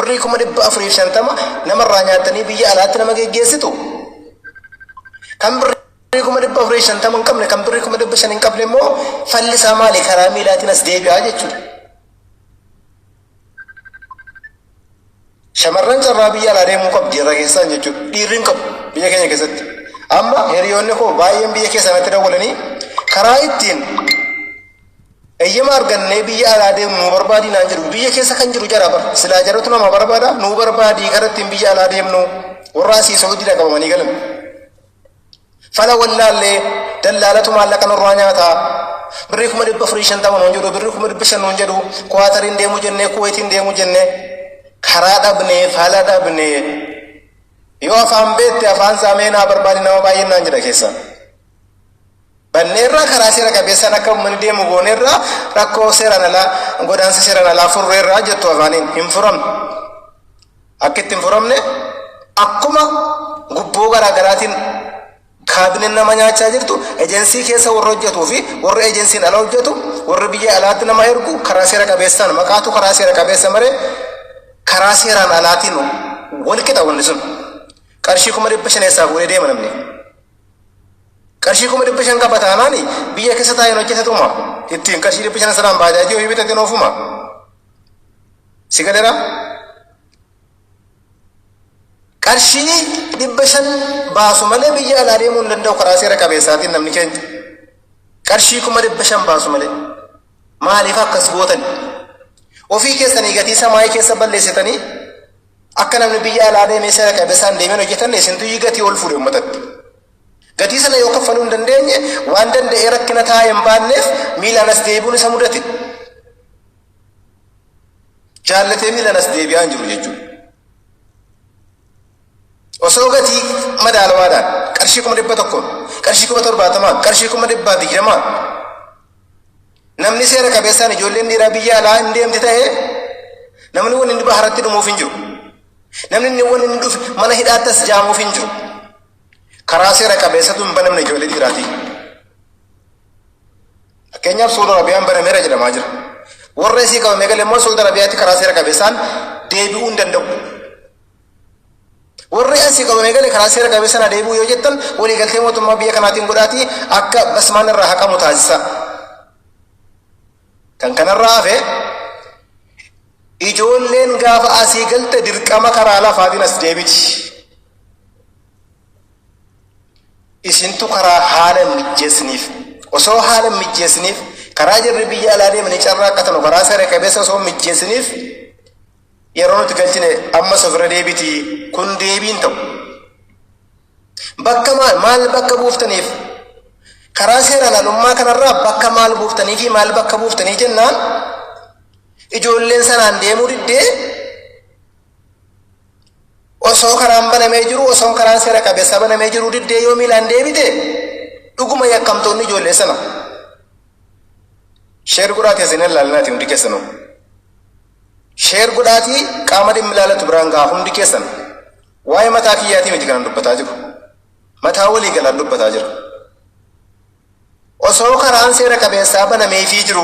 birrii 450 namarraa nyaatanii biyya alaatti nama geggeessitu. Kan birrii 450 hin qabne kan birrii 500 hin qabne immoo fallisaa maali karaa miilaatiin as deebi'aa jechuudha. Shamarran carraa biyya alaa deemuu qabdi irra keessaan jechuudha. Dhiirri hin qabu biyya keenya keessatti. Amma hiriyoonni koo baay'een biyya keessa natti dawwalanii karaa ittiin eeyyama argannee biyya alaa deemu nu barbaadii naan jedhu biyya keessa kan jiru jara bar silaa jaratu nama barbaada nu barbaadii karaa ittiin biyya alaa deemnu warra asii Saawudiidha qabamanii galan. Fala wallaallee dallaalatu maallaqa nurraa nyaataa birrii 450 nuun jedhu birrii 500 nuun jedhu Kuwaatariin deemuu jennee Kuweetiin deemuu jennee karaa dhabnee fala dhabnee yoo afaan beekte afaan saameenaa barbaadi nama baay'een naan jedha keessa. Banneerraa karaa seera qabeessaan akka uummanni deemu gooneerraa rakkoo seeraan alaa godaansa seeraan alaa furreerraa jettu afaaniin hin furamne. Akka itti hin furamne akkuma gubboo garaagaraatiin kaabineen nama nyaachaa jirtu ejensii keessa warra hojjetuu fi warra ejensiin ala hojjetu warra biyya alaatti nama ergu karaa seera qabeessaan maqaatu karaa seera qabeessa maree karaa seeraan alaatiin wal qixa wanni sun qarshii 500 fuudhee deema namni. Qarshii 500 qaba taanaani biyya keessa taa'een hojjetatuma ittiin qarshii 500 sanaan baajaajii ho'i bitatee oofuma. Si galeera? Qarshii 500 baasu malee biyya alaa deemuu hin danda'u karaa seera qabeessaatiin namni keenya. Qarshii 500 baasu malee maaliif akkas gootan? Ofii keessanii gatii samaayii keessa balleessitanii akka namni biyya alaa deemee seera qabeessaan deemeen hojjetan isintu gatii ol fuudhe uummatatti. Gatii sana yoo kaffaluu hin dandeenye waan danda'ee rakkina taa'ee hin baanneef miilaan as deebi'uun isa mudate. Jaallatee miilaan as deebi'aa hin jiru jechuudha. Osoo gatii madaalawaadhaan qarshii 100 qarshii 70 qarshii 120 namni seera qabeessaan ijoolleen dhiiraa biyya alaa hin deemti ta'ee namni waan inni baharatti dhumuuf hin jiru. Namni waan inni dhufe mana hidhaattas jaamuuf hin jiru. Karaa seera qabeessatu hin banamne ijoollee dhiiraati. Fakkeenyaaf Saudi Arabiyaan banameera jedhamaa jira. Warra isii qabamee galee immoo Saudi Arabiyaatti karaa seera qabeessaan deebi'uu hin danda'u. Warri asii qabamee galee karaa seera qabeessaan deebi'uu yoo jettan waliigaltee mootummaa biyya kanaatiin godhaatii akka basmaan irraa haqamu taasisa. Kan kanarraa hafe ijoolleen gaafa asii galte dirqama karaa lafaatiin as deebiti. Isintu karaa haala mijeessiniif osoo haala mijeessiniif karaa jirri biyya alaa deemanii carraa akka tanu karaa seera qabeessa osoo mijeessiniif yeroo nuti galchine ammas ofirra deebiti kun deebiin ta'u. Bakka maal bakka buuftaniif karaa seeraan alummaa kanarraa bakka maal buuftanii fi maal bakka buuftanii jennaan ijoolleen sanaan deemuu diddee osoo karaan banamee jiru osoo karaan seera qabeessa banamee jiru diddee yoo miilaan deebite dhuguma yakkamtoonni ijoollee sana sheer godhaatii isin ilaalinaati hundi keessan sheer godhaatii qaama dhimmi ilaalatu biraan gaa hundi keessan waa'ee mataa kiyyaatii miti kanan dubbataa jiru mataa walii galaan dubbataa jira. Osoo karaan seera qabeessaa banameefii jiru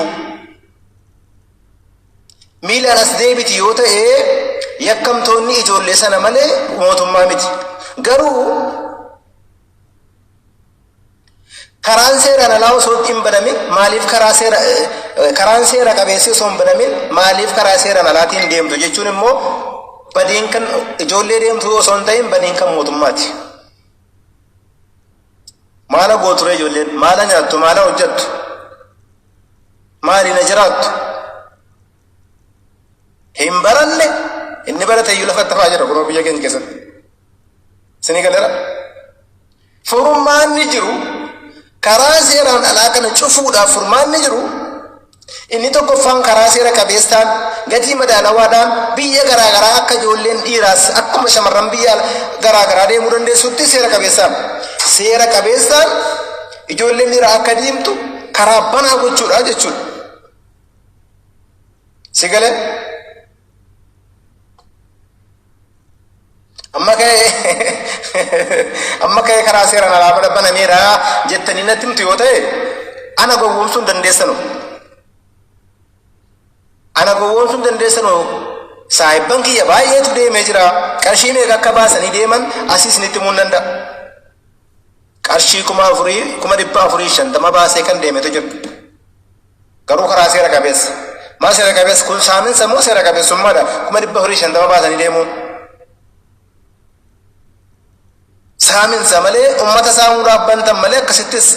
miilaan as deebiti yoo ta'e yakkamtoonni ijoollee sana malee mootummaa miti. Garuu karaan seeraan alaa osoo hin banamin maaliif karaan seera qabeessi osoo hin banamin maaliif karaa seeraan alaatiin deemtu jechuun immoo badiin kan ijoollee deemtu osoo hin ta'in badiin kan mootummaati. Maala gooture ijoolleen maala nyaattu maala hojjettu maali na jiraattu hin baranne inni barate iyyuu lafatti hafaa jira kunoo biyya keenya keessatti sini galera furmaanni jiru karaa seeraan alaa kana cufuudhaaf furmaanni jiru inni tokkoffaan karaa seera qabeessaan gatii madaalawaadhaan biyya garaagaraa akka ijoolleen dhiiraas akkuma shamarran biyya garaagaraa deemuu dandeessutti seera qabeessaan ijoolleen dhiiraa akka deemtu karaa banaa gochuudha jechuudha. Si galee amma ka'ee karaa seeraan alaa banameera jettanii natti himtu yoo ta'e ana gowwoomsuun dandeessanu Saahiban kiyya baay'eetu deemee jira. Qarshii meeqa akka baasanii deeman asiis nitti himuu danda'a. Qarshii 4,450 baasee kan deemetu jira. Garuu karaa seera qabeessa. Maal seera qabeessa kun saaminsa moo seera qabeessummaadha? 4,450 baasanii deemuun. Saaminsa malee ummata saamuudhaaf bantan malee akkasittis.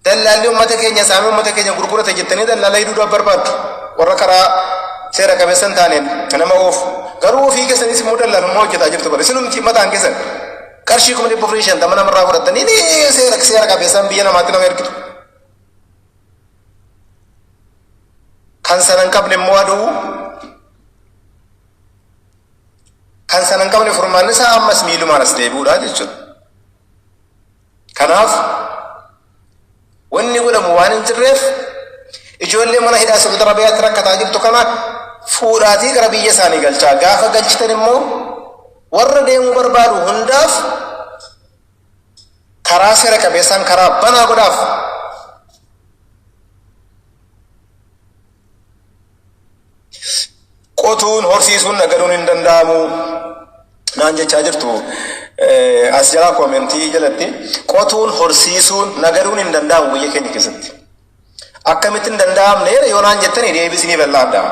Dallaalli ummata keenya saamee ummata keenya gurgurate jettanii dallaalaa hidhuudhaaf barbaaddu. Warra karaa seera qabeessan taaneen nama oofu. Garuu ofii keessanis immoo dallaalummaa hojjetaa jirtu bara. Isinumti mataan keessan qarshii 4,450 namarraa fudhattanii seera qabeessaan biyya namaatti nama ergitu. Kan sana hin qabne immoo aduu kan sana hin qabne furmaanni isaa ammas miilumaan as deebi'uudha jechuudha. Kanaaf wanni godhamu waan hin jirreef ijoollee mana hidhaa Saudi Arabiyaatti rakkataa jirtu kana fuudhaatii gara biyya isaanii galchaa. Gaafa galchitan immoo warra deemuu barbaadu hundaaf karaa seera qabeessaan karaa banaa godhaaf. Qotuun horsiisuun nagaduun hin danda'amu naan jechaa jirtu as jalaa koomentii jalatti qotuun horsiisuun nagaduun hin danda'amu biyya keenya keessatti. Akkamitti hin danda'amne yoo naan jettanii deebisanii bal'aadha.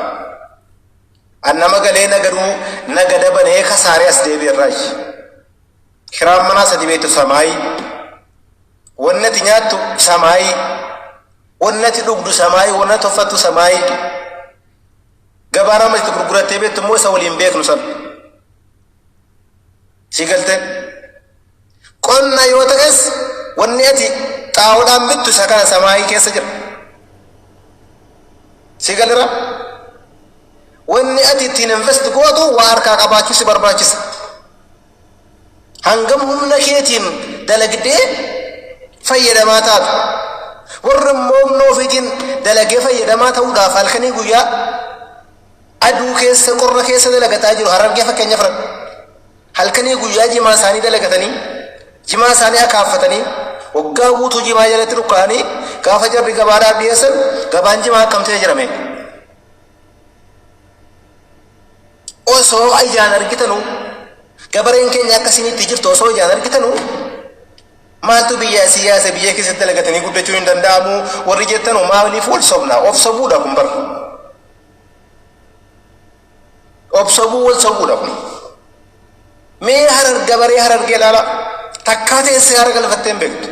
Annama galee nagaduu nagada banee kasaaree as deebi'irraayi. Kiraan manaa sadi beektu samaayi. Wannati nyaattu samaayi. Wannati dhugdu samaayi. Wannati uffattu samaayi. Gabaan amma itti gurgurattee beektu immoo isa waliin beeknu sana. Si galte qonna yoo ta'es wanni ati xaa'oodhaan bittu isa kana samaayii keessa jira. Si galira wanni ati ittiin invest gootu waa harkaa qabaachuu si barbaachisa. Hangam humna keetiin dalagdee fayyadamaa taatu. Warri immoo humna ofiitiin dalagee fayyadamaa ta'uudhaaf halkanii guyyaa aduu keessa qorra keessa dalagataa jiru. Harargee fakkeenya fudhadhu. Halkanii guyyaa jimaa isaanii dalagatanii jimaa isaanii akaaffatanii waggaa guutuu jimaa jalatti dhukkaa'anii gaafa jarri gabaadhaaf dhiyeessan gabaan jimaa akkam ta'e jedhame. Osoo ijaan argitanu gabareen keenya akkasinitti jirtu osoo ijaan argitanu maaltu biyya siyaasa biyya keessatti dalagatanii guddachuu hin danda'amu warri jettanu maaliif wal sobna? Of sobuudha kun bara. Of sobuu wal sobuudha kun. Mee gabaree harargee ilaala takkaa teessee hara galfattee hin beektu.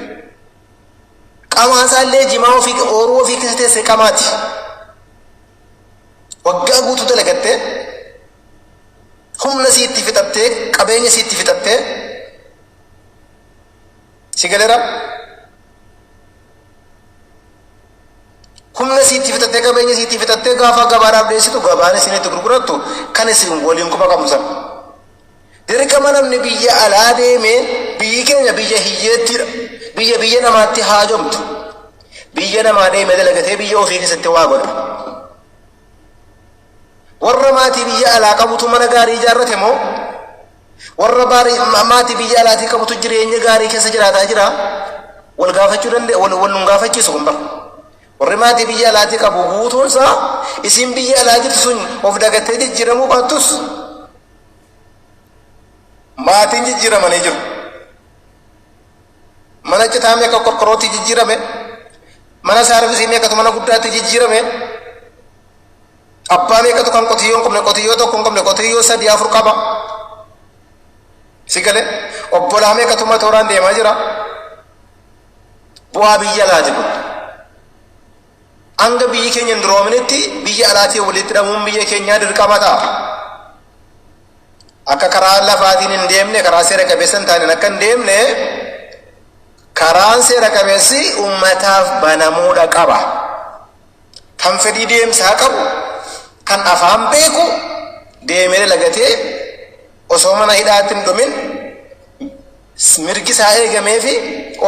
Qamaasaa illee jimaa ofii ooruu ofii keessa teessee qamaati. Waggaa guutuu dalagattee humna siitti fixattee qabeenya siitti fixattee si galeera. Humna siitti fixattee qabeenya siitti fixattee gaafa gabaadhaaf dhiyeessitu gabaan isinitti gurgurattu kan isin waliin quba qabu sana. Dirqama namni biyya alaa deemee biyyi keenya biyya hiyyeettidha. Biyya namaatti haajomtu. Biyya namaa deemee dalagatee biyya ofii keessatti waa godha. Warra maatii biyya alaa qabutu mana gaarii ijaarrate moo warra maatii biyya alaatii qabutu jireenya gaarii keessa jiraataa jira? Wal gaafachuu dandeenya. Wal nun gaafachiisu kun bara. Warri maatii biyya alaatii qabu guutuunsaa isin biyya alaa jirtu sun of dagattee jijjiiramuu baattus maatiin jijjiiramanii jiru. Mana citaa meeqa qorqorrootti jijjiirame, mana saarvisii meeqatu mana guddaatti jijjiirame, abbaa meeqatu kan qotiyyoo hin qabne qotiyyoo tokko hin qabne qotiyyoo 3-4 qaba. Si galee obbolaa meeqatu matooraan deemaa jira. Bu'aa biyya alaati kun. Hanga biyyi keenya hin duroominetti biyya alaatii walitti hidhamuun biyya keenyaa dirqama ta'a. Akka karaa lafaatiin hin deemne karaa seera qabeessa hin taane akka hin deemne karaan seera qabeessi ummataaf banamuudha qaba. Kan fedhii deemsaa qabu kan afaan beeku deemee dalagatee osoo mana hidhaatti hin dhumin mirgi isaa eegamee fi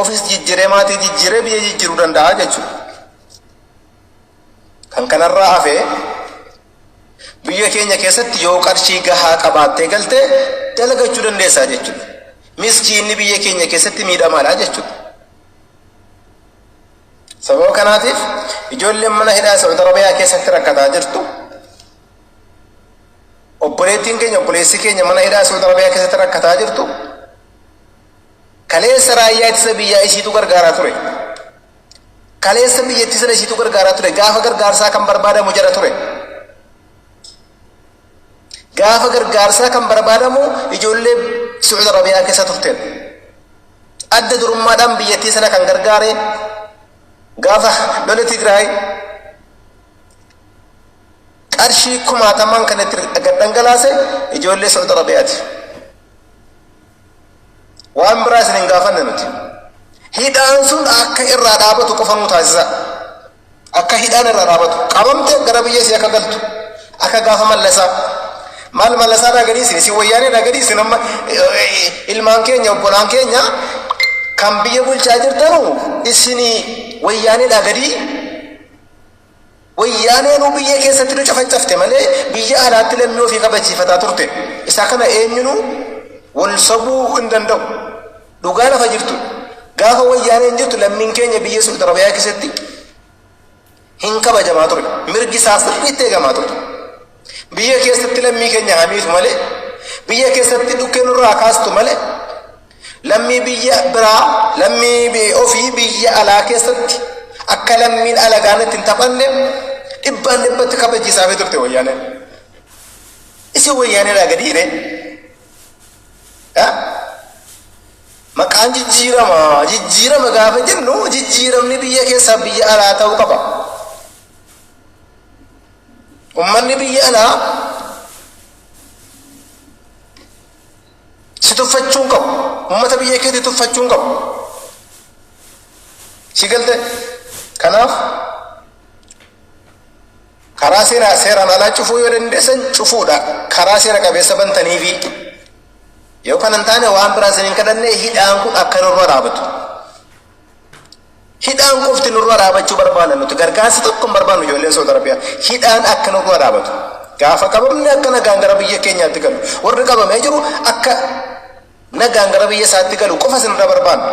ofis jijjiiree maatii jijjiiree biyya jijjiiruu danda'a jechuudha. Kan kanarraa hafee biyya keenya keessatti yoo qarshii gahaa qabaattee galtee dalagachuu dandeessaa jechuudha. Miskiinni biyya keenya keessatti miidhamaadha jechuudha. Sababa kanaatiif ijoolleen mana hidhaa Saudi Arabiyaa keessatti rakkataa jirtu obboleettiin keenya obboleessi keenya mana hidhaa Saudi Arabiyaa keessatti rakkataa jirtu kaleessa raayyaa ittisa biyyaa ishiitu gargaaraa ture. Kaleessa biyyattii sana ishiitu gargaaraa ture. Gaafa gargaarsaa kan barbaadamu jira ture. Gaafa gargaarsaa kan barbaadamu ijoollee Saudi Arabiyaa keessa turteen. Adda durummaadhaan biyyattii sana kan gargaare gaafa lola Tigraay qarshii kumaatamaan kanatti dhangalaase ijoollee Saudi Arabiyaati. Waan biraa isin hin gaafanne nuti. Hidhaan sun akka irraa dhaabatu qofa nu taasisa. Akka hidhaan irraa dhaabatu qabamte gara biyya isii akka galtu akka gaafa mallasaa maal mallasaa dhagadiisin si wayyaanee dhagadiisin amma ilmaan keenya obbolaan keenya kan biyya bulchaa jirtanu isinii wayyaanee dhagadii wayyaaneen biyya keessatti nu cafacafte malee biyya alaatti lammii ofii kabachiifataa turte. Isa kana eenyunu wal sabuu hin danda'u. Dhugaa lafa jirtu. Gaafa wayyaaneen jirtu lammiin keenya biyya Saudi Arabiyaa keessatti hin kabajamaa ture. Mirgi isaa sirriitti eegamaa ture. Biyya keessatti lammii keenya hamiitu malee biyya keessatti dhukkee nurraa kaastu malee lammii biyya biraa lammii ofii biyya alaa keessatti akka lammiin alagaanatti hin taphanne dhibbaan dhibbatti kabachiisaa turte wayyaaneen. Isi wayyaanedhaa gadiire maqaan jijjiirama gaafa jennu jijjiiramni biyya keessaa biyya alaa ta'uu qaba. Ummanni biyya alaa si tuffachuun qabu. Ummata biyya keetti tuffachuun qabu. Si galte kanaaf karaa seeraan alaa cufuu yoo dandeessan cufuudha. Karaa seera qabeessa bantaniifi yoo kan hin taane waan biraa isiniin kadhanne hidhaan kun akka nurra dhaabatu. Hidhaan qofti nurra dhaabachuu barbaanna nuti gargaarsa tokko hin barbaannu ijoolleen Saudi Arabiyaa. Hidhaan akka nurra dhaabatu. Gaafa qabamne akka nagaan gara biyya keenyaatti galu. Warri qabamee jiru akka nagaan gara biyya isaatti galu qofa isinirra barbaanna.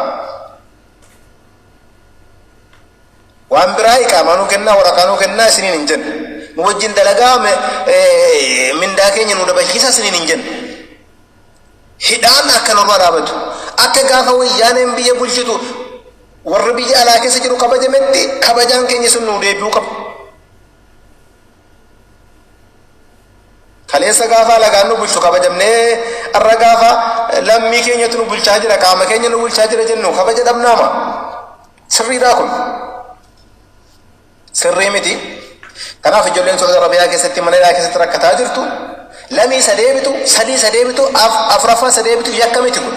Waan biraa iqaamaa nuu kennaa waraqaa nuu kennaa isiniin hin jennu. Nu wajjin dalagaa mindaa keenya nu dabachiisa isiniin hin jennu. Hidhaan akka nurra dhaabatu. Akka gaafa wayyaaneen biyya bulchitu warri biyya alaa keessa jiru kabajametti kabajaan keenya sun nuu deebi'uu qaba. Kaleessa gaafa alagaan nu bulchu kabajamnee har'a gaafa lammii keenyatu nu bulchaa jira qaama keenya nu bulchaa jira jennu kabaja dhabnaama. Sirriidhaa kun. Sirrii miti. Kanaaf ijoolleen Saudi Arabiyaa keessatti mana hidhaa keessatti rakkataa jirtu. Lamii sadeebitu sadii sadeebitu afuraffaa sadeebitu yakka miti kun.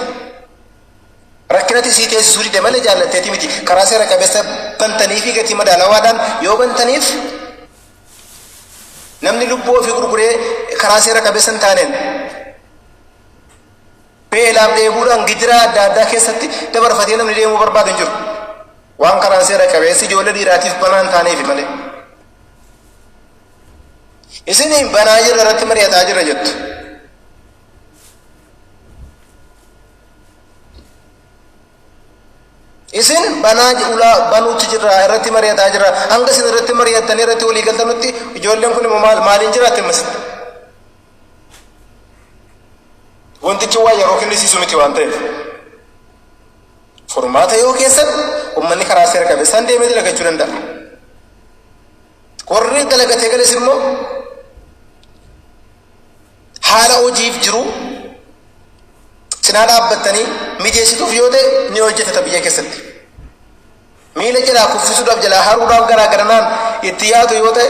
Rakkinati sii teessisuu dide malee jaallatteeti miti. Karaa seera qabeessa bantanii fi gatii madaalawaadhaan yoo bantaniif namni lubbuu ofii gurguree karaa seera qabeessa hin taaneen beelaaf dheebuudhaan gidiraa adda addaa keessatti dabarfatee namni deemuu barbaadu hin jiru. Waan karaa seera qabeessi ijoollee dhiiraatiif banaa hin taaneefi malee. Isin banaa jirra irratti mari'ataa jirra jettu. Isin banaa ulaa banuutti jirra irratti mari'ataa jirra. Hanga isin irratti mari'attanii irratti walii galtanutti ijoolleen kun immoo maaliin jiraatti masitti? Wantichi waa yeroo kennisiisu miti waan ta'eef. Furmaata yoo keessan ummanni karaa seera qabeessaan deemee dalagachuu danda'a. Warri dalagatee gales immoo haala hojiif jiru cinaa dhaabbattanii mijeessituuf yoo ta'e ni hojjetata biyya keessatti. Miila jalaa kuffisuudhaaf jalaa haruudhaaf garaagaraan itti yaadu yoo ta'e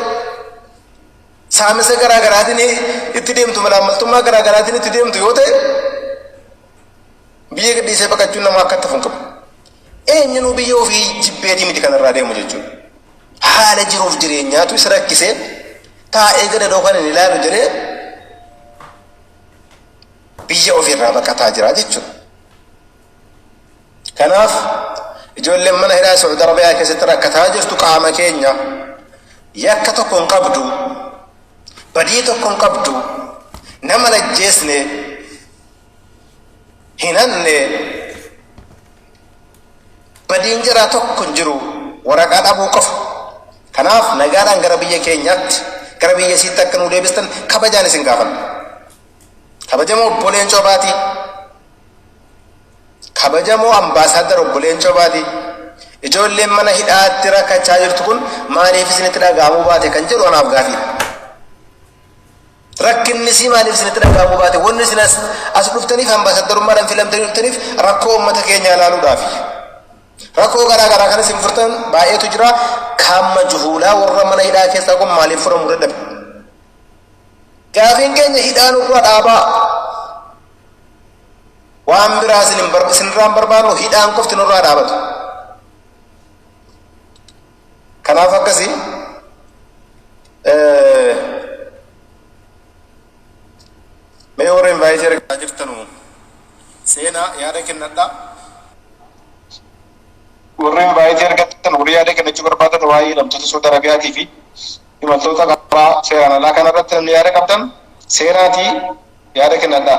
saamisa garaagaraatiin itti deemtu malaamaltummaa garaagaraatiin itti deemtu yoo ta'e biyya gadhiisee baqachuun nama akka tafuun qabu. Eenyinuu biyya ofii jibbeetii miti kanarraa deemu jechuudha. Haala jiruuf jireenyaatu isa rakkisee taa'ee gadadoo kan hin ilaalu jedhee biyya ofirraa baqataa jira jechuudha. Kanaaf ijoolleen mana hidhaa Saudi Arabiyaa keessatti rakkataa jirtu qaama keenya yakka tokko hin qabdu, badii tokko hin qabdu, nama najjeesne, hin hanne, badiin jiraa tokko hin jiru waraqaa dhabuu qofa. Kanaaf nagaadhaan gara biyya keenyaatti gara biyya isiitti akka nu deebistan kabajaan isin gaafanna. kabajamoo obboleen cobaati kabajamoo ambaasaadar obboleen cobaati ijoolleen mana hidhaatti rakkachaa jirtu kun maaliif isinitti dhaga'amuu baate kan jedhu anaaf gaafii rakkinni si maaliif isinitti dhaga'amuu baate wanni isin as dhuftaniif ambaasadarummaadhaan filamtanii dhuftaniif rakkoo uummata keenya ilaaluudhaaf rakkoo garaa kan isin furtan baay'eetu jira kaamma juhuulaa warra mana hidhaa keessaa kun maaliif furamuu dadhabe gaafiin keenya hidhaan irra dhaabaa waan biraa isinirraan barbaannu hidhaan qofti nurraa dhaabatu kanaaf akkasii mee warra invaayitii argaa jirtanu seenaa yaada kennadha warra invaayitii argattan warri yaada kennachuu barbaadan waa'ee hidhamtoota Saudi Arabiyaatii fi imaltoota karaa seeraan alaa kanarratti namni yaada qabdan seenaatii yaada kennadha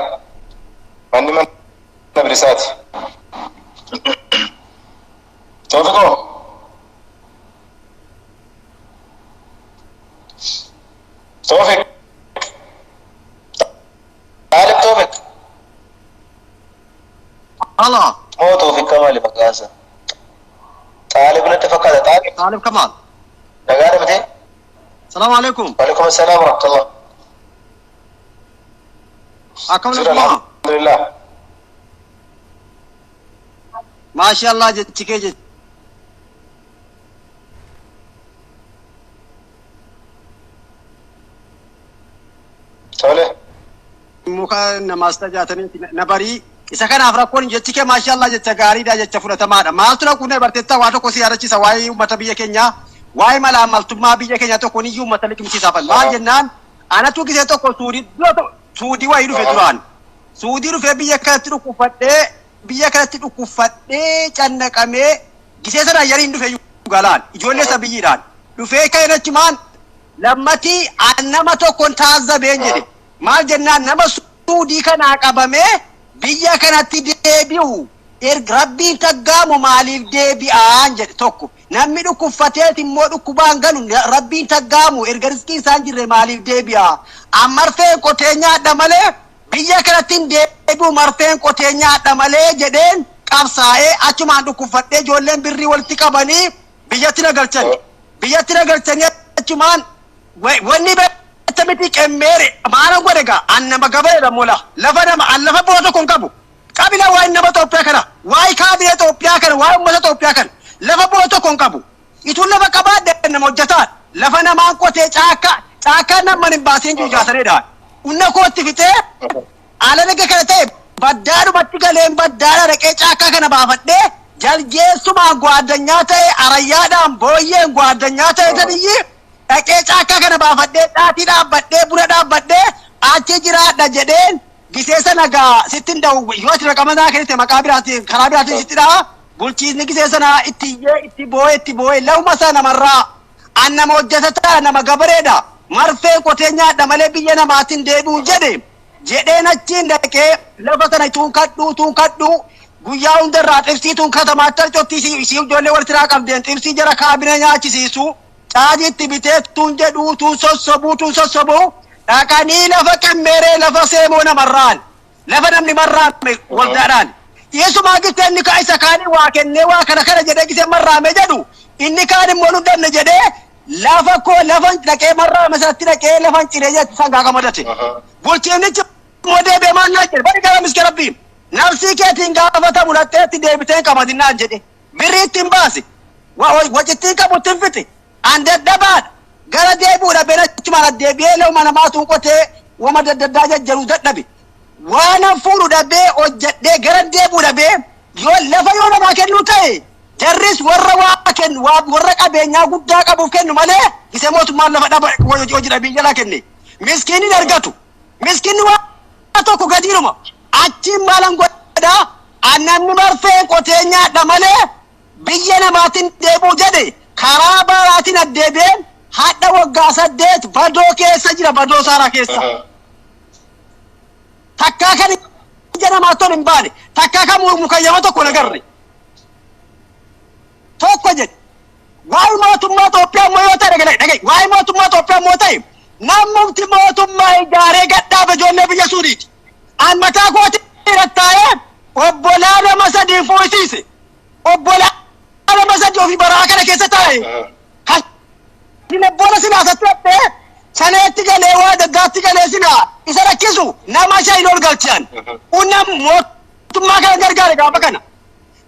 manni mana birisaati Toofiqoo توفيق طالب توفيق الله مو توفيق كمال بقاسة طالب نتفقد طالب كمال نقال متى السلام عليكم وعليكم السلام ورحمة الله أكمل الحمد لله ما شاء الله جتك Tole. Muka namaasta jaatanii nabarii isa kanaaf rakkoon jechi kee maashaallah jecha gaariidha jecha fudhatamaadha. Maaltu rakkunee barteetta waa tokko si yaadachiisa waa'ee uummata biyya keenyaa waa'ee mala amaltummaa biyya keenyaa tokkoon iyyuu uummata liqimsiisaafan. Maal jennaan anatu gisee tokko suudii wayii dhufe duraan. Suudii dhufee biyya kanatti dhukkufadhee cannaqamee gisee sana yariin dhufe galaan ijoollee isa biyyiidhaan dhufee kan achumaan lammati nama tokkoon taazabeen jedhe. Maal jennaan nama suudii kanaa qabamee biyya kanatti deebi'u rabbiin taggaamu maaliif deebi'aan jedhe tokko namni dhukkuffateet immoo dhukkubaan galu rabbiin taggaamu erga riskii isaan jirre maaliif deebi'a ammarfeen qotee nyaadha malee biyya kanatti deebi'u marfeen qotee nyaadha malee jedheen qabsaa'ee achumaan dhukkuffatee ijoolleen birrii walitti qabanii biyyatti nagalchanii achumaan wanni tamiti kemmere maana godega annama gabare mola lafa boto kon kabu kabila wa innama Itoophiyaa kana waay kabila Itoophiyaa kana waay ummata Itoophiyaa kana lafa boto kon kabu itu lafa kabade nama hojjataan lafa namaan qotee caakka namman hin baaseen juujaasaneedha unna kootti fitee ala nage kana ta'e baddaadhumatti galeen baddaadha dhaqee caakka kana baafadhee jaljeessumaan gwaaddanyaa ta'e arayyaadhaan booyyeen gwaaddanyaa ta'e tadiyyi dhaqee caakka kana baafadhee dhaatii dhaabbadhee buna dhaabbadhee achi jiraadha jedheen giseessa nagaa sittin da'u yoo ati raqamanaa kennite maqaa biraatiin karaa biraatiin sitti dha'a bulchiisni giseessa naa itti boo'ee lauma isaa namarraa annama hojjetataa nama gabareedha marfee qotee nyaadha malee biyya namaatiin deebi'u jedheen achiin dhaqee lafa sana tuunkadhu guyyaa hundarraa xibsii tuunkatamaatti arcotti isii ijoollee walitti raa qabdeen xibsii jara kaabinee nyaachisiisu Cajitti bitee tun jedhu tun sossobuu dhaqanii lafa qemmeeree lafa seemoo namarraan lafa namni marraan waldaadhaan yesumaa giste inni kaa isa kaanii waa kennee waa kana jedhee gisee marraame jedhu inni kaan immoo nu danne jedhee lafan dhaqee marraame sanatti dhaqee lafan ciree jetti sangaa qamadate bulchiinnichi immoo deebee maal naa jedhe bari gara miske rabbiin nafsii keetiin gaafatamu latteetti deebiteen qamadinaan jedhe birriitti hin baase wacittiin qabuttiin fixi andaddabaadha gara deebi'uudha beelachuma deebi'ee lauma namaatuun qotee wama daddaddaa jajjaruu dadhabe waan fuudhu dhabee hojjedhee gara deebi'uu dhabee yoo namaa kennu ta'e jarris warra waa kennu warra qabeenyaa guddaa qabuuf kennu malee gisee mootummaan lafa dhaba hojii dhabii jalaa kenne miskiinni argatu miskiinni waa tokko gadiinuma achiin maalan godhaa annamni marfee qotee nyaadha malee biyya namaatiin deebi'u jedhe karaa baaraatiin addeebeen hadha waggaa 8 badoo keessa jira badoo saaraa keessa takkaa kan jedhamaa ton hin baane takkaa kan mukayyama tokko nagarre tokko jedhe waa'ee mootummaa Itoophiyaa immoo yoo ta'e dhagaye waa'ee mootummaa Itoophiyaa immoo ta'e namumti mootummaa ijaaree gadhaabe ijoollee biyya Suudiiti amma taa gooti rattaa'ee obbolaa nama sadii fooyisiise obbolaa nama sadii ofii baraa kana keessa taa'e kan obbola sinaa sattee saneetti galee waa daggaatti galee sinaa isa rakkisu nama shayin ol galchan unna mootummaa kana gargaare gaafa kana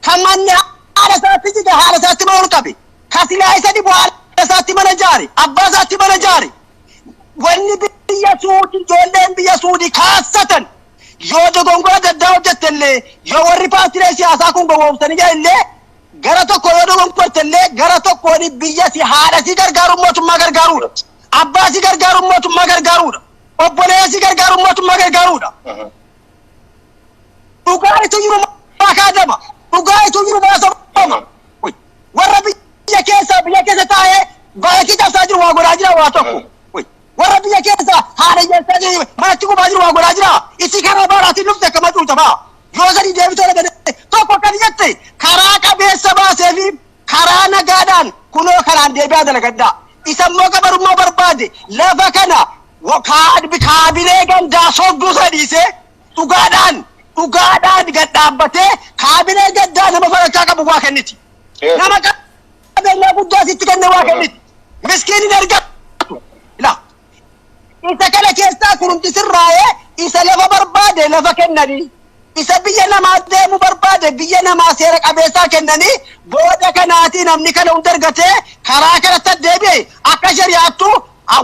kan manni haala isaatti jiga haala isaatti maal qabe kasilaa isa dhibu haala isaatti mana jaare abbaa isaatti mana jaare wanni biyya suudi ijoolleen biyya suudi kaasatan yoo dogongora gaddaa hojjettellee yoo warri paartiilee siyaasaa kun gowwoomsanii illee gara tokko yoo dogongortellee gara tokkoon biyya si haadha si gargaaru mootummaa gargaaruudha abbaa si gargaaru mootummaa gargaaruudha obboleessa si gargaaru mootummaa gargaaruudha dhugaa'itu jiru maakaadama dhugaa'itu jiru maasamama warra biyya keessa taa'ee baay'ee cabsaa jiru waa godhaa jira waa tokko warra biyya keessa haala jeessanii manatti gubaa jiru waa godhaa jira isi karaa baaraatiin dhufte akkama cuuta ba'a yoo sadii deebitoo lagade tokko akkani jette karaa qabeessa baasee fi karaa nagaadhaan kunoo karaan deebi'aa dalagaddaa isammoo qabarummaa barbaade lafa kana kaabinee gandaa sodduu sadiisee dhugaadhaan gad dhaabbatee kaabinee gaddaa nama fudhachaa qabu waa kenniti nama qabeenyaa guddaa sitti kenne waa kenniti miskiinin argatu ilaa isa kana keessaa kunumti sirraa'ee isa lafa barbaade lafa kennanii isa biyya namaa deemu barbaade biyya namaa seera qabeessaa kennanii booda kanaatii namni kana hunda argatee karaa kanatti deebi'e akka shari'aattu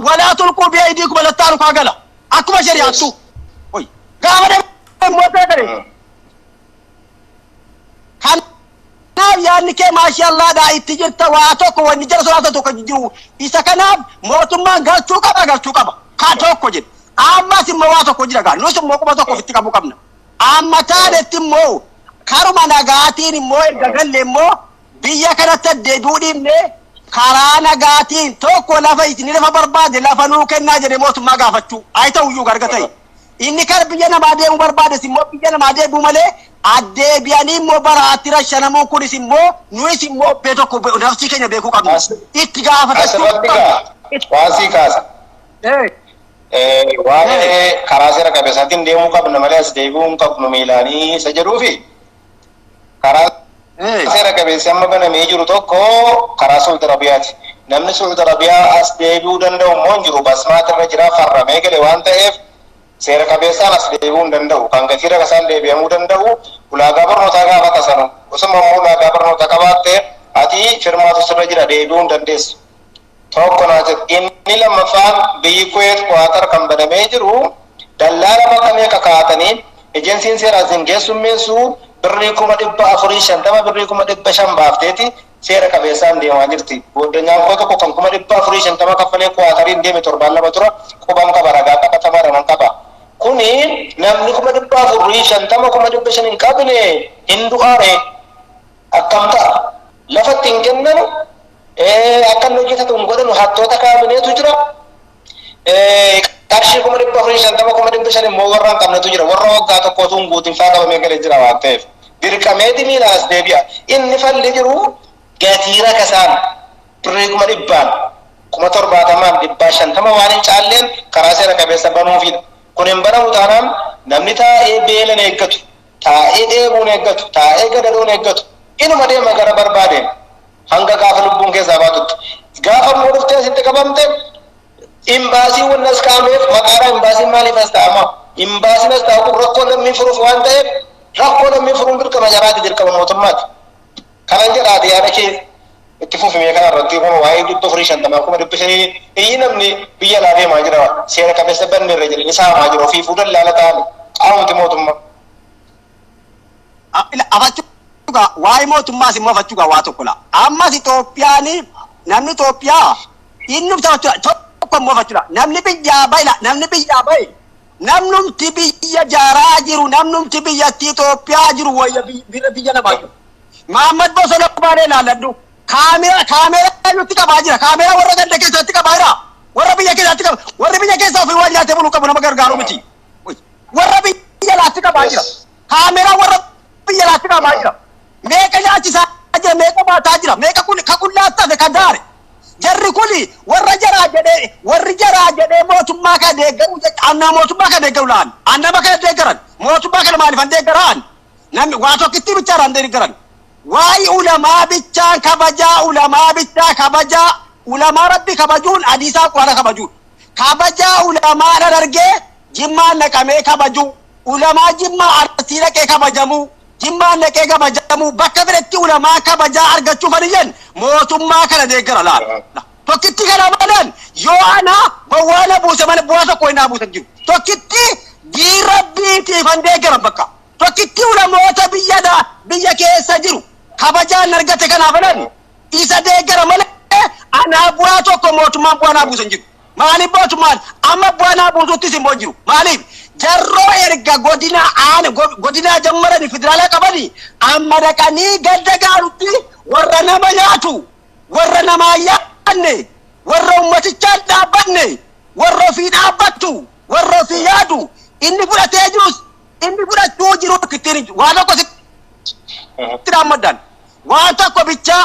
walaa tulquu bi'aydiikum ila taalukaa gala akkuma shari'aattu gaafa deemmoo ta'e kanaaf yaadni kee maashaallaadhaa itti jirta waa tokko wanni jala soraata tokko jiru isa kanaaf mootummaan galchuu qaba kaa tokko jedhe ammas immoo waa tokko jira gaa nus immoo quba tokko ofitti qabu qabna amma taanetti immoo karuma nagaatiin immoo erga galle immoo biyya kanatti deebi'uu dhiibne karaa nagaatiin tokko lafa isin lafa barbaade lafa nuu kennaa jedhe mootummaa gaafachuu ay ta'uyyuu gargatay inni kan biyya namaa deemu barbaades immoo biyya namaa deebi'u malee addeebi'anii immoo baraatti rashanamuun kunis immoo nuyis immoo bee tokko nafsii keenya beekuu qabna itti gaafatachuu waasii kaasa waa'ee karaa seera qabeessaatiin deemuu qabna malee as deebi'uu qabnu miilaanii isa jedhuufi karaa seera qabeessi amma banamee jiru tokko karaa Saudi Arabiyaati. Namni Saudi Arabiyaa as deebi'uu danda'u immoo hin jiru basmaata irra jira farramee gale waan ta'eef seera qabeessaan as deebi'uu hin danda'u kan gatii rakasaan deebi'amuu danda'u ulaagaa barnootaa gaafata sanu osuma immoo ulaagaa barnootaa qabaatte ati firmaatu sirra jira deebi'uu hin dandeessu. Tokko naati inni lammaffaan biyyi Kuwait Qaatar kan banamee jiru dallaala makamee kakaatanii ejensiin seeraa isin geessummeessu birrii 450 birrii 500 baafteeti seera qabeessaan deemaa jirti. Booddeenyaan koo tokko kan 450 kaffalee Qaatariin deeme torbaan lama tura quban qaba ragaa qabatamaa raman qaba. Kuni namni 450 500 hin qabne hin du'aare akkam ta'a lafatti hin kennamu akan hojjetatu hin godhanu hattoota kaabineetu jira qarshii 450 500 immoo warra hin qabnetu jira warra waggaa tokkootu hin guutin faa qabamee galee jira waan ta'eef dirqameeti miila as deebi'a inni falli jiru gatii rakasaan birrii 100 70 waan hin caalleen karaa seera qabeessa banuufidha kun hin banamu taanaan namni taa'ee beelan eeggatu taa'ee dheebuun eeggatu taa'ee gadadoon eeggatu inuma deema gara barbaadeen hanga gaafa lubbuun keessaa baatutti gaafa immoo dhuftee asitti qabamte imbaasii wannas kaameef maqaadhaa imbaasiin maaliif as ta'ama imbaasiin as ta'u rakkoo lammii furuuf waan ta'eef rakkoo lammii furuun dirqama jaraati dirqama mootummaati kanan jedhaati yaada kee itti fufimee kana irratti kun waa'ee 450 iyyi namni biyya laa deemaa jira seera qabeessa banne irra jira isaa maa jira ofii fuudhan laala ta'ani qaamti mootummaa waa'ee mootummaas immoo fachuugaa waa tokko la ammas Itoophiyaani namni Itoophiyaa inni tokko immoo fachuudha namni biyyaa bahe namnumti biyya jaaraa jiru namnumti biyyatti Itoophiyaa jiru wayya biyya namaa jiru Mahammad Bosona baanee laalladhu kaameeraa nutti qabaa jira kaameeraa warra ganda keessatti qabaa jira warra biyya keessatti qaba warri biyya keessaa ofii waan nyaatee buluu qabu nama gargaaru miti warra biyya laatti qabaa jira kaameeraa warra biyya laatti qabaa jira meeqa nyaachisaa jira meeqa baataa jira meeqa kun kakullaattafe ka daare jarri kuni warri jaraa jedhee mootummaa ka deeggaru annaa mootummaa ka deeggaru laan annama ka deeggaran mootummaa kana maaliif handee garaan namni waa tokkitti bichaa handee garan waa'ee ulamaa bichaan kabajaa ulamaa bichaa kabajaa ulamaa rabbi kabajuun hadiisaa quraana kabajuun kabajaa ulamaa dargee jimmaan naqamee kabajuu ulamaa jimmaa artii naqee kabajamuu jimmaan naqee kabajamu bakka biratti ulamaa kabajaa argachuu fadhiyan mootummaa kana deeggara laala tokkitti kana malan yoo ana bawwaana buuse malee bu'aa tokko hin buusan jiru tokkitti diirabbiitiif han deeggara bakka tokkitti ulamoota biyya keessa jiru kabajaan argate kanaaf malan isa deeggara malee ana bu'aa tokko mootummaan bu'aa buusan jiru maaliif mootummaan amma bu'aa buusutti simboon jiru maaliif jarroo erga godina jammarani federaalaa qabani amma dhaqanii gadda gaarutti warra nama nyaatu warra namaa yaadne warra ummatichaan dhaabbanne warra ofii dhaabbattu warra ofii yaadu inni fudhatee jirus inni fudhachuu jiru kittiin waan tokko sitti dhaammaddan waan tokko bichaa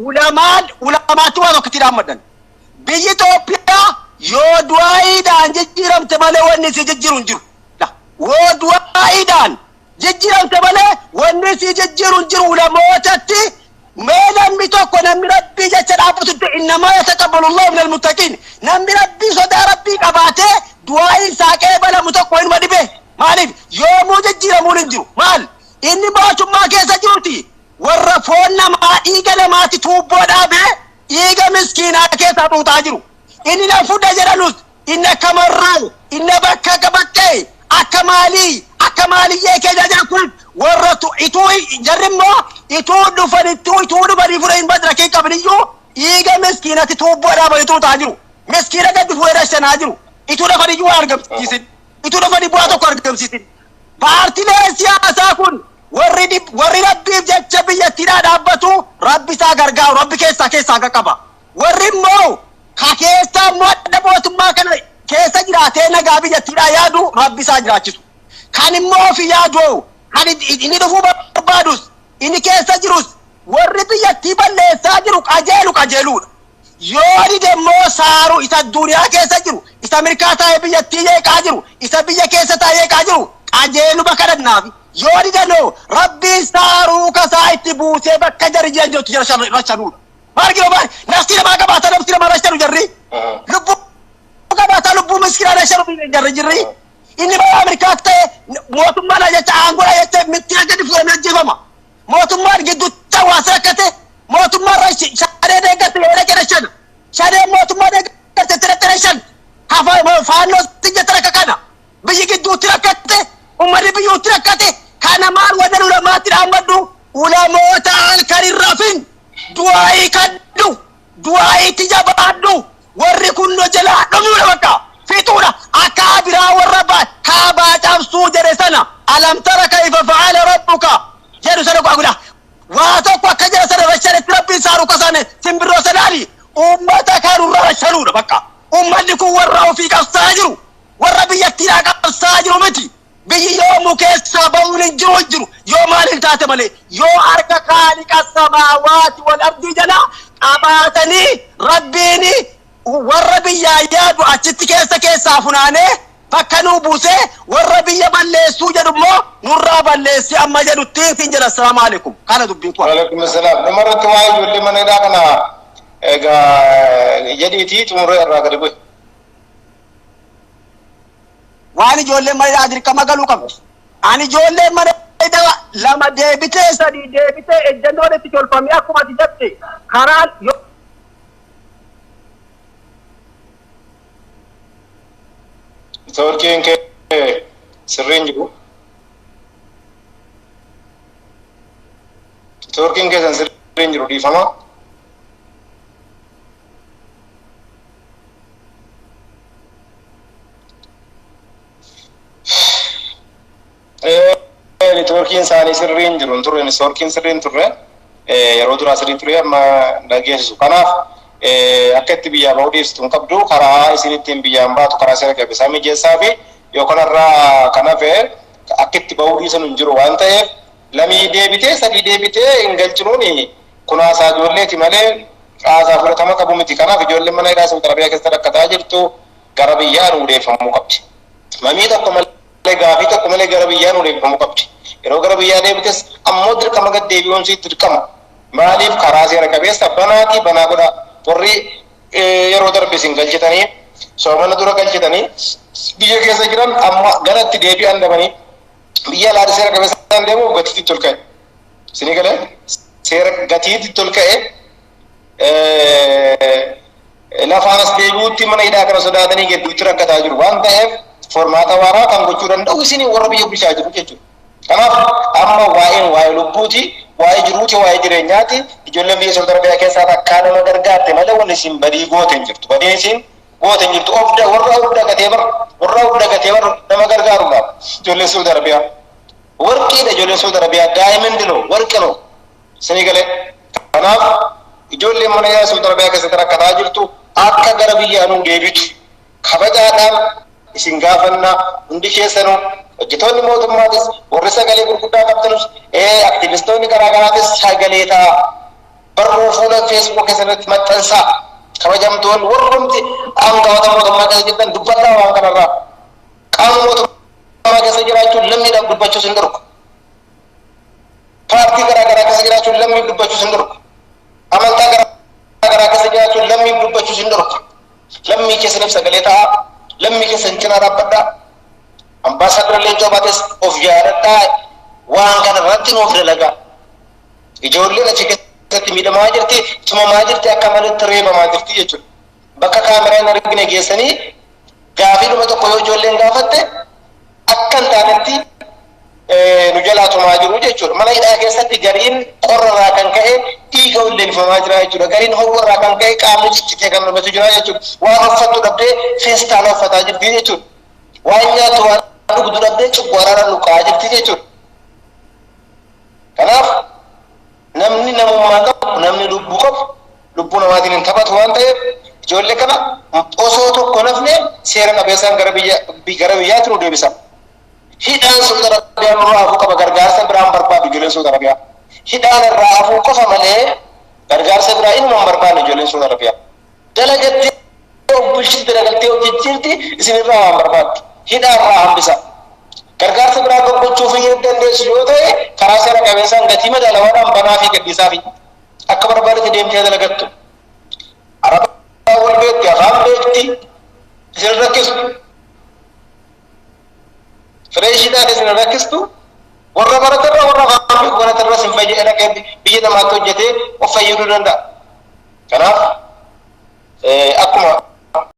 ulamaatti waan tokko itti dhaammaddan biyyi Itoophiyaa yoo du'aayiidhaan jijjiiramte malee wanni si jijjiiru hin jiru ودوائدان ججيران تبالي والنسي ججيرون جرو لموتتي ميلا ميتوكو نمي ربي جاتشان عبوتو إنما يتقبل الله من المتقين نمي ربي صدى ربي قباتي دوائي ساكي بلا متوكو إنما دي به مالين يومو ججيرا مولين جرو مال إني باتو ما كيسا جروتي ورفونا ما إيغا لماتي توبو دابي إيغا مسكينا كيسا توتا جرو إني نفودا جرالوس إنا كمرو إنا بكا كبكي أكمالي يكيدا جاكل ورطو إتو جرمو إتو دفن فرين بدرا كي قبليو إيغا مسكينة توبو رابا إتو تاجرو مسكينة قد فويرا شناجرو إتو دفن جو أرقم سيسن إتو دفن بواتو أرقم سيسن بارتي لي سياسا كن ورّي ربي بجاتش بيتنا دابتو ربي سا غرغاو ربي كيسا قبا ورّي مو كيسا مودبوتو ما كان keessa jiraatee nagaa biyyattiidhaa yaadu rabbi isaa jiraachisu kan immoo fi yaadu kan inni dhufuu barbaadus inni keessa jirus warri biyyattii balleessaa jiru qajeeluudha yoo didemmoo saaru isa duniyaa keessa jiru isa Ameerikaa taa'ee biyyattii yeeqaa jiru isa biyya keessa taa'ee yeeqaa jiru qajeelu bakka dhannaaf yoo didanoo rabbi saaruu kasaa itti buusee bakka jarjeen jirtu jira rashanuudha maal nafti namaa qabaata nafti namaa rashanu jarri lubbu kabata lubbu miskina na sharu jarri inni ba Amerika ta mootummaa la jetta angola jetta mitira gadi fu na jibama mootummaa giddu tawasa kate mootummaa rashi shade de gate ele kene shan shade mootummaa de gate tere shan hafa faano tijja kana biyi giddu tirakate umari biyu tirakate kana mar wadan ulamati amadu ulamota al karir rafin duai kaddu duai tijabadu warri kunno jala dhumura bakka fituura akabira warraba kaba tabsu jere sana alam tara kayfa fa'ala rabbuka jeru sana kwa gula wa to kwa kajara sana rashare rabbi saru kasane simbiro sanali ummata karu rasharu bakka ummati ku warra fi qasajiru warra biyattira qasajiru mati biyi yomu kessa bawlin jiru yo malin taate male yo arka khaliqa samawati wal ardi jala abatani rabbini warra biyya yaadu achitti keessa funaane fakkanuu buuse warra biyya balleessuu jedhummoo nurraa balleessi amma jedhutti sin jedha assalamu alaikum kana dubbiin ku alaikum assalam namarratti waa ijoollee manadhaa kana egaa jedhiitii xumuree irraa gadi bu'e waan ijoollee manadhaa dirqama galuu qabdi ani ijoollee manadhaa lama deebitee sadii deebitee ejjennoon itti tolfamee akkuma ati jette karaan Turkiin ke sirriin jiru. Turkiin ke sirriin jiru dhiifama. Turkiin isaanii sirriin jiru turre Turkiin sirriin turre yeroo duraa sirrii ture amma dhageessisu kanaaf akka itti biyyaa bahuu dhiyeessitu hin qabdu karaa isinittiin biyyaan baatu karaa seera qabeessaa mijeessaa fi yoo kanarraa kan hafe akka itti bahuu dhiisan hin jiru waan ta'eef lamii deebitee sadii deebitee hin galchinuuni kunaasaa ijoolleeti malee caasaa fudhatama qabu miti kanaaf ijoolleen mana hidhaa Saudi Arabiyaa keessa rakkataa jirtu gara biyyaa hundeeffamuu qabdi. Mamii tokko malee gaafii tokko malee gara biyyaan uleeffamu qabdi. Yeroo gara biyyaa deebites ammoo dirqama gad deebi'uun sitti dirqama. Maaliif karaa seera qabeessa banaatii banaa godhaa warri yeroo darbe isin galchitanii soomana dura galchitanii biyya keessa jiran amma galatti deebi'an dhabanii biyya alaatti seera qabeessaan deemuuf gatiitti tol ka'e. Isinii galee seera gatiitti tol ka'e lafaanas deebi'uutti mana hidhaa kana sodaatanii gidduutti rakkataa jiru waan ta'eef formaata waaraa kan gochuu danda'u isinii warra biyya bulchaa jiru jechuudha. Kanaaf amma waa'ee lubbuuti, waa'ee jiruuti, waa'ee jireenyaati ijoolleen biyya Saudi Arabiyaa keessaa akka nama gargaarte malee wanni isin badii goote hin jirtu. Badii isin goote hin jirtu. Warra hunda gatee nama gargaaruudhaaf ijoolleen Saudi Arabiyaa. Warqiidha ijoolleen Saudi Arabiyaa daa'imindiloo warqinoo isinii galee. Kanaaf ijoolleen mana yaa Saudi Arabiyaa keessatti rakkataa jirtu akka gara biyyaa nuu deebitu kabajaadhaan isin gaafannaa hundi keessanuu hojjetoonni mootummaatis warri sagalee gurguddaa qabdanus aktivistoonni garaagaraatis sagalee ta'a barruu fuula feesbuuk keessatti maxxansaa kabajamtoonni warri hundi aangawoota mootummaa keessa jirtan dubbadhaa waan kanarraa qaama mootummaa keessa jiraachuun lammiidhaaf dubbachuus hin dhorku paartii garaagaraa keessa jiraachuun lammiif dubbachuus hin dhorku amantaa garaagaraa keessa jiraachuun lammiif dubbachuus hin dhorku lammii keessaniif sagalee ta'a lammii keessan cinaa dhaabbadhaa. Ambaasadara Leencoo Baates of yaadadhaa waan kana irratti nuuf dalagaa. Ijoolleen achi keessatti miidhamaa jirti, tumamaa jirti, akka malatti reebamaa jirti jechuudha. Bakka kaameraan argine geessanii gaafiidhuma tokko yoo ijoolleen gaafatte akka hin taanetti nu jalaa tumaa jiru jechuudha. Mana hidhaa keessatti gariin qorrarraa kan ka'e dhiiga ulleeffamaa jira jechuudha. Gariin hawwarraa kan ka'e qaamni ciccitee kan dhumatu jira jechuudha. Waan uffattu dhabdee feestaala uffataa jirti jechuudha. Waan nyaatu waan dhugdu dhabdee cugwaaraadhaan luqaa jirti jechuudha. Kanaaf namni namummaa qabu namni lubbuu qabu lubbuu namaatiin hin taphatu waan ta'eef ijoollee kana osoo tokko nafne seera qabeessaan gara biyyaatti nu deebisa. Hidhaan Saudi Arabiyaa nurraa hafuu qaba gargaarsa biraan barbaadu ijoolleen Saudi Arabiyaa. Hidhaan irraa hafuu qofa malee gargaarsa biraa inuma hin barbaanne ijoolleen Saudi Arabiyaa. Dalagattee bulchiti dalagaltee hojjechiirti isinirraa waan barbaaddu. Hidhaan irraa hambisa. Gargaarsa biraa gochuuf hin dandeessu yoo ta'e karaa seera qabeessaan gatii madaalawaadhaan banaa fi gadhiisaa fi akka barbaadetti deemtee dalagattu. Arabaa wal beekti afaan beekti isin rakkistu. Fireeshiidhaan isin rakkistu warra baratarra warra afaan baratarra sin fayyadee dhaqee biyya namaatti hojjetee of fayyaduu danda'a. Kanaaf akkuma